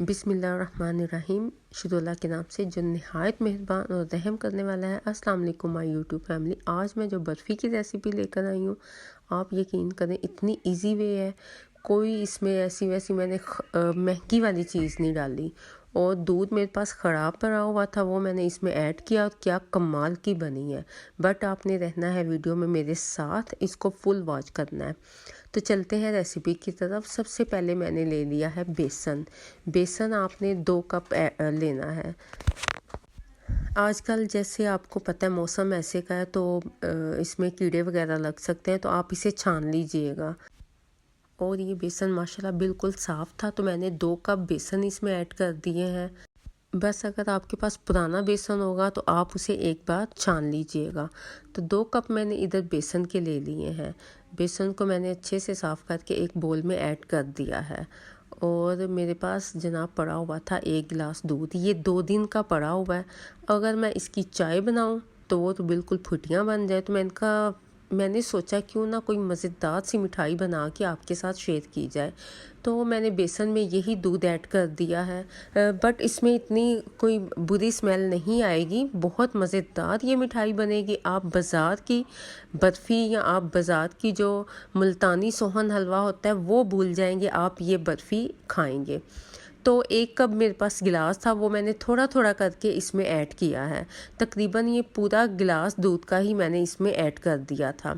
बिस्मिल्लाहिर्रहमानिर्रहीम। शुरुअल्लाह के नाम से जो नहायत मेहरबान और रहम करने वाला है। अस्सलाम वालेकुम माय यूट्यूब फैमिली। आज मैं जो बर्फ़ी की रेसिपी लेकर आई हूँ, आप यकीन करें इतनी इजी वे है, कोई इसमें ऐसी वैसी मैंने महंगी वाली चीज़ नहीं डाली। और दूध मेरे पास ख़राब पड़ा हुआ था, वो मैंने इसमें ऐड किया और क्या कमाल की बनी है। बट आपने रहना है वीडियो में मेरे साथ, इसको फुल वॉच करना है। तो चलते हैं रेसिपी की तरफ। सबसे पहले मैंने ले लिया है बेसन। बेसन आपने 2 कप लेना है। आजकल जैसे आपको पता है मौसम ऐसे का है, तो इसमें कीड़े वगैरह लग सकते हैं, तो आप इसे छान लीजिएगा। और ये बेसन माशाल्लाह बिल्कुल साफ़ था, तो मैंने 2 कप बेसन इसमें ऐड कर दिए हैं। बस अगर आपके पास पुराना बेसन होगा तो आप उसे एक बार छान लीजिएगा। तो 2 कप मैंने इधर बेसन के ले लिए हैं। बेसन को मैंने अच्छे से साफ़ करके एक बोल में ऐड कर दिया है। और मेरे पास जनाब पड़ा हुआ था 1 गिलास दूध। ये 2 दिन का पड़ा हुआ है। अगर मैं इसकी चाय बनाऊं तो वो तो बिल्कुल फुटियाँ बन जाए। तो मैंने सोचा क्यों ना कोई मज़ेदार सी मिठाई बना के आपके साथ शेयर की जाए। तो मैंने बेसन में यही दूध ऐड कर दिया है। बट इसमें इतनी कोई बुरी स्मेल नहीं आएगी, बहुत मज़ेदार ये मिठाई बनेगी। आप बाज़ार की बर्फ़ी या आप बाज़ार की जो मुल्तानी सोहन हलवा होता है वो भूल जाएंगे, आप ये बर्फ़ी खाएंगे। तो 1 कप मेरे पास गिलास था, वो मैंने थोड़ा थोड़ा करके इसमें ऐड किया है। तकरीबन ये पूरा गिलास दूध का ही मैंने इसमें ऐड कर दिया था।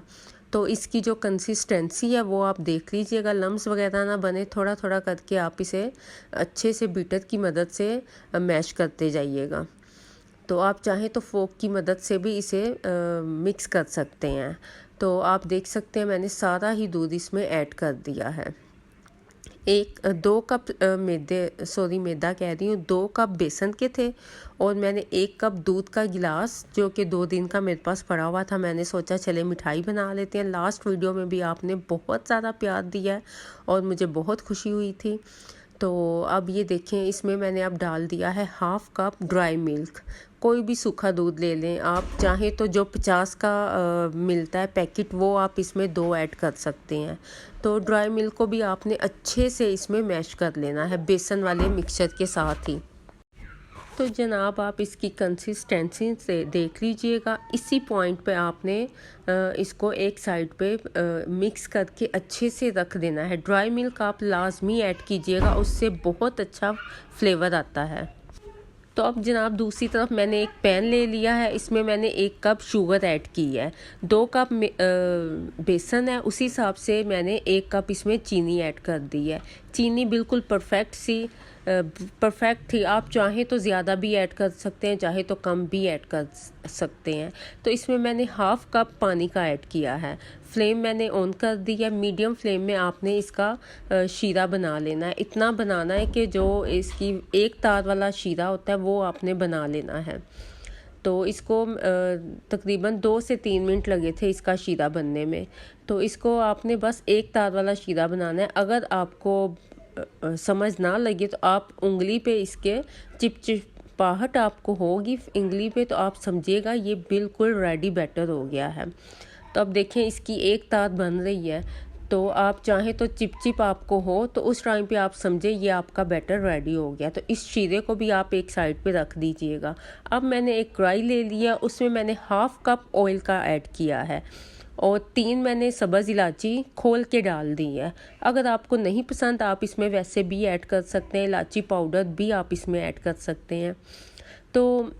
तो इसकी जो कंसिस्टेंसी है वो आप देख लीजिएगा, लम्स वगैरह ना बने। थोड़ा थोड़ा करके आप इसे अच्छे से बीटर की मदद से मैश करते जाइएगा। तो आप चाहें तो फोक की मदद से भी इसे मिक्स कर सकते हैं। तो आप देख सकते हैं मैंने सारा ही दूध इसमें ऐड कर दिया है। 2 कप मैदा कह रही हूँ, 2 कप बेसन के थे। और मैंने 1 कप दूध का गिलास जो कि 2 दिन का मेरे पास पड़ा हुआ था, मैंने सोचा चले मिठाई बना लेते हैं। लास्ट वीडियो में भी आपने बहुत ज़्यादा प्यार दिया है और मुझे बहुत खुशी हुई थी। तो अब ये देखें, इसमें मैंने अब डाल दिया है 1/2 कप ड्राई मिल्क। कोई भी सूखा दूध ले लें आप, चाहें तो जो 50 का मिलता है पैकेट, वो आप इसमें 2 ऐड कर सकते हैं। तो ड्राई मिल्क को भी आपने अच्छे से इसमें मैश कर लेना है बेसन वाले मिक्सचर के साथ ही। तो जनाब आप इसकी कंसिस्टेंसी से देख लीजिएगा। इसी पॉइंट पे आपने इसको एक साइड पे मिक्स करके अच्छे से रख देना है। ड्राई मिल्क आप लाजमी ऐड कीजिएगा, उससे बहुत अच्छा फ्लेवर आता है। तो अब जनाब दूसरी तरफ मैंने एक पैन ले लिया है, इसमें मैंने 1 कप शुगर ऐड की है। 2 कप बेसन है, उसी हिसाब से मैंने 1 कप इसमें चीनी ऐड कर दी है। चीनी बिल्कुल परफेक्ट थी। आप चाहें तो ज़्यादा भी ऐड कर सकते हैं, चाहे तो कम भी ऐड कर सकते हैं। तो इसमें मैंने 1/2 कप पानी का ऐड किया है। फ्लेम मैंने ऑन कर दी है। मीडियम फ्लेम में आपने इसका शीरा बना लेना है। इतना बनाना है कि जो इसकी एक तार वाला शीरा होता है वो आपने बना लेना है। तो इसको तकरीबन 2 से 3 मिनट लगे थे इसका शीरा बनने में। तो इसको आपने बस एक तार वाला शीरा बनाना है। अगर आपको समझ ना लगे तो आप उंगली पे इसके चिपचिपाहट आपको होगी उंगली पे, तो आप समझिएगा ये बिल्कुल रेडी बैटर हो गया है। तो अब देखें इसकी एक तार बन रही है। तो आप चाहें तो चिपचिप आपको हो तो उस टाइम पे आप समझे ये आपका बैटर रेडी हो गया। तो इस शीरे को भी आप एक साइड पे रख दीजिएगा। अब मैंने एक कढ़ाई ले लिया, उसमें मैंने 1/2 कप ऑयल का ऐड किया है और 3 मैंने सब्ज़ इलायची खोल के डाल दी है। अगर आपको नहीं पसंद आप इसमें वैसे भी ऐड कर सकते हैं, इलायची पाउडर भी आप इसमें ऐड कर सकते हैं। तो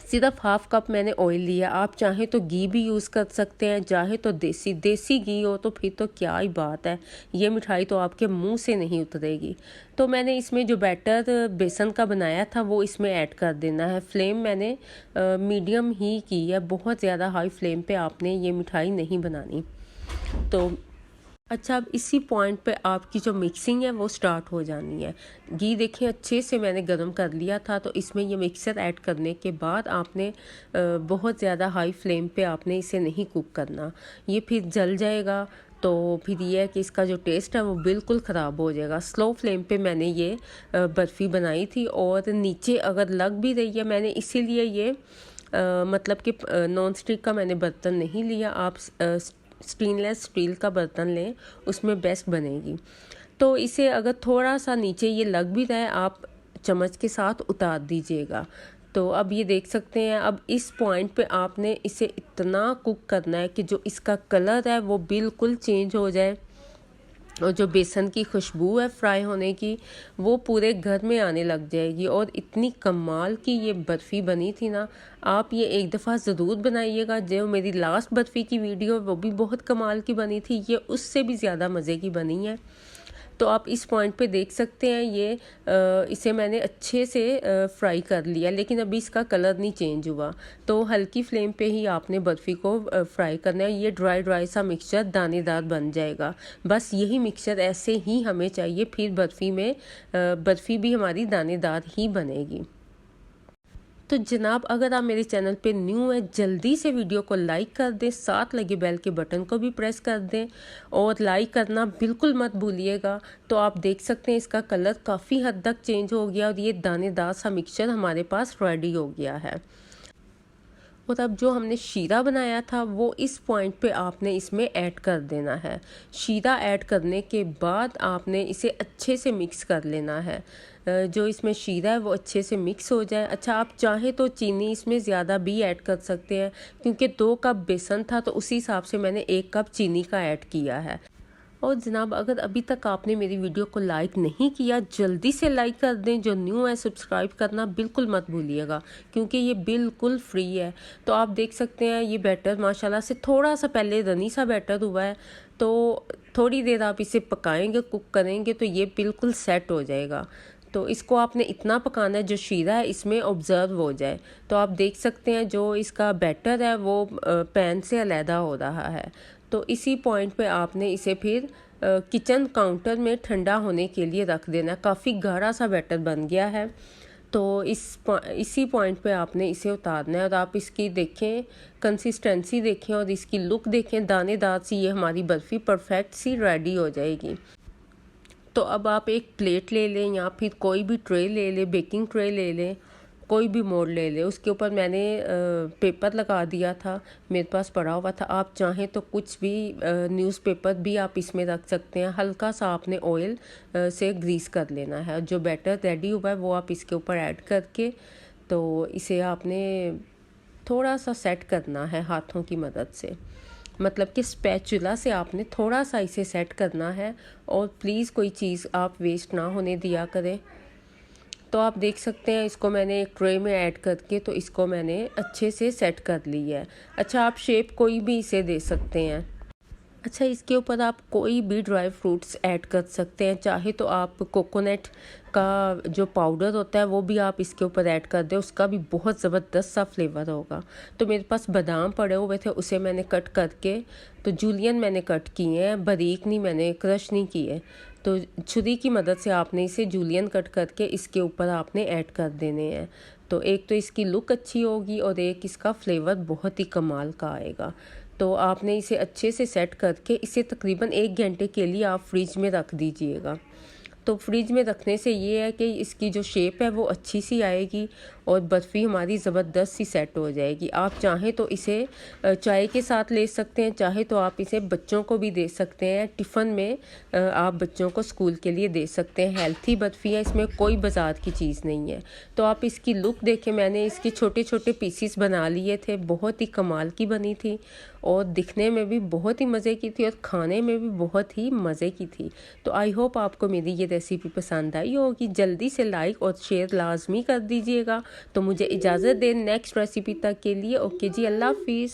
सिर्फ 1/2 कप मैंने ऑयल लिया। आप चाहें तो घी भी यूज़ कर सकते हैं, चाहे तो देसी घी हो तो फिर तो क्या ही बात है, ये मिठाई तो आपके मुंह से नहीं उतरेगी। तो मैंने इसमें जो बैटर बेसन का बनाया था वो इसमें ऐड कर देना है। फ्लेम मैंने मीडियम ही की है, बहुत ज़्यादा हाई फ्लेम पे आपने ये मिठाई नहीं बनानी। तो अच्छा, अब इसी पॉइंट पे आपकी जो मिक्सिंग है वो स्टार्ट हो जानी है। घी देखिए अच्छे से मैंने गर्म कर लिया था। तो इसमें ये मिक्सर ऐड करने के बाद आपने बहुत ज़्यादा हाई फ्लेम पे आपने इसे नहीं कुक करना, ये फिर जल जाएगा। तो फिर ये है कि इसका जो टेस्ट है वो बिल्कुल ख़राब हो जाएगा। स्लो फ्लेम पे मैंने ये बर्फ़ी बनाई थी। और नीचे अगर लग भी रही है, मैंने इसीलिए ये मतलब कि नॉन स्टिक का मैंने बर्तन नहीं लिया, आप स्टेनलेस स्टील का बर्तन लें, उसमें बेस्ट बनेगी। तो इसे अगर थोड़ा सा नीचे ये लग भी रहा है, आप चम्मच के साथ उतार दीजिएगा। तो अब ये देख सकते हैं, अब इस पॉइंट पे आपने इसे इतना कुक करना है कि जो इसका कलर है वो बिल्कुल चेंज हो जाए और जो बेसन की खुशबू है फ्राई होने की वो पूरे घर में आने लग जाएगी। और इतनी कमाल की ये बर्फ़ी बनी थी ना, आप ये एक दफ़ा ज़रूर बनाइएगा। जो मेरी लास्ट बर्फ़ी की वीडियो वो भी बहुत कमाल की बनी थी, ये उससे भी ज़्यादा मज़े की बनी है। तो आप इस पॉइंट पे देख सकते हैं ये इसे मैंने अच्छे से फ्राई कर लिया, लेकिन अभी इसका कलर नहीं चेंज हुआ। तो हल्की फ्लेम पे ही आपने बर्फ़ी को फ्राई करना है। ये ड्राई ड्राई सा मिक्सचर दानेदार बन जाएगा। बस यही मिक्सचर ऐसे ही हमें चाहिए, फिर बर्फ़ी भी हमारी दानेदार ही बनेगी। तो जनाब, अगर आप मेरे चैनल पे न्यू हैं, जल्दी से वीडियो को लाइक कर दें, साथ लगे बेल के बटन को भी प्रेस कर दें और लाइक करना बिल्कुल मत भूलिएगा। तो आप देख सकते हैं इसका कलर काफ़ी हद तक चेंज हो गया और ये दानेदार सा मिक्सचर हमारे पास रेडी हो गया है। और अब जो हमने शीरा बनाया था वो इस पॉइंट पे आपने इसमें ऐड कर देना है। शीरा ऐड करने के बाद आपने इसे अच्छे से मिक्स कर लेना है। जो इसमें शीरा है वो अच्छे से मिक्स हो जाए। अच्छा, आप चाहें तो चीनी इसमें ज़्यादा भी ऐड कर सकते हैं, क्योंकि 2 कप बेसन था तो उसी हिसाब से मैंने 1 कप चीनी का ऐड किया है। और जनाब, अगर अभी तक आपने मेरी वीडियो को लाइक नहीं किया, जल्दी से लाइक कर दें। जो न्यू है सब्सक्राइब करना बिल्कुल मत भूलिएगा, क्योंकि ये बिल्कुल फ्री है। तो आप देख सकते हैं ये बैटर माशाल्लाह से थोड़ा सा पहले रनी सा बैटर हुआ है। तो थोड़ी देर आप इसे पकाएंगे, कुक करेंगे तो ये बिल्कुल सेट हो जाएगा। तो इसको आपने इतना पकाना है जो शीरा है इसमें ऑब्ज़र्व हो जाए। तो आप देख सकते हैं जो इसका बैटर है वो पैन से अलहदा हो रहा है। तो इसी पॉइंट पे आपने इसे फिर किचन काउंटर में ठंडा होने के लिए रख देना। काफ़ी गाढ़ा सा बैटर बन गया है। तो इसी पॉइंट पे आपने इसे उतारना है और आप इसकी देखें, कंसिस्टेंसी देखें और इसकी लुक देखें, दानेदार सी ये हमारी बर्फ़ी परफेक्ट सी रेडी हो जाएगी। तो अब आप एक प्लेट ले लें या फिर कोई भी ट्रे ले लें, बेकिंग ट्रे ले लें, कोई भी मोल्ड ले लें। उसके ऊपर मैंने पेपर लगा दिया था, मेरे पास पड़ा हुआ था। आप चाहें तो कुछ भी न्यूज़पेपर भी आप इसमें रख सकते हैं। हल्का सा आपने ऑयल से ग्रीस कर लेना है। जो बैटर रेडी हुआ है वो आप इसके ऊपर ऐड करके तो इसे आपने थोड़ा सा सेट करना है हाथों की मदद से, मतलब कि स्पैचुला से आपने थोड़ा सा इसे सेट करना है। और प्लीज़ कोई चीज़ आप वेस्ट ना होने दिया करें। तो आप देख सकते हैं इसको मैंने एक ट्रे में ऐड करके तो इसको मैंने अच्छे से सेट कर लिया है। अच्छा, आप शेप कोई भी इसे दे सकते हैं। अच्छा, इसके ऊपर आप कोई भी ड्राई फ्रूट्स ऐड कर सकते हैं। चाहे तो आप कोकोनट का जो पाउडर होता है वो भी आप इसके ऊपर ऐड कर दें, उसका भी बहुत ज़बरदस्त सा फ्लेवर होगा। तो मेरे पास बादाम पड़े हुए थे, उसे मैंने कट करके तो जूलियन मैंने कट किए हैं, बारीक नहीं, मैंने क्रश नहीं किए। तो छुरी की मदद से आपने इसे जूलियन कट करके इसके ऊपर आपने ऐड कर देने हैं। तो एक तो इसकी लुक अच्छी होगी और एक इसका फ्लेवर बहुत ही कमाल का आएगा। तो आपने इसे अच्छे से सेट करके इसे तकरीबन 1 घंटे के लिए आप फ्रिज में रख दीजिएगा। तो फ्रिज में रखने से ये है कि इसकी जो शेप है वो अच्छी सी आएगी और बर्फ़ी हमारी ज़बरदस्त सी सेट हो जाएगी। आप चाहें तो इसे चाय के साथ ले सकते हैं, चाहे तो आप इसे बच्चों को भी दे सकते हैं। टिफ़िन में आप बच्चों को स्कूल के लिए दे सकते हैं। हेल्थी बर्फ़ी है, इसमें कोई बाज़ार की चीज़ नहीं है। तो आप इसकी लुक देखें, मैंने इसके छोटे छोटे पीसीस बना लिए थे, बहुत ही कमाल की बनी थी और दिखने में भी बहुत ही मज़े की थी और खाने में भी बहुत ही मज़े की थी। तो आई होप आपको मेरी ये रेसिपी पसंद आई होगी। जल्दी से लाइक और शेयर लाजमी कर दीजिएगा। तो मुझे इजाज़त दें नेक्स्ट रेसिपी तक के लिए। ओके जी, अल्लाह हाफिज़।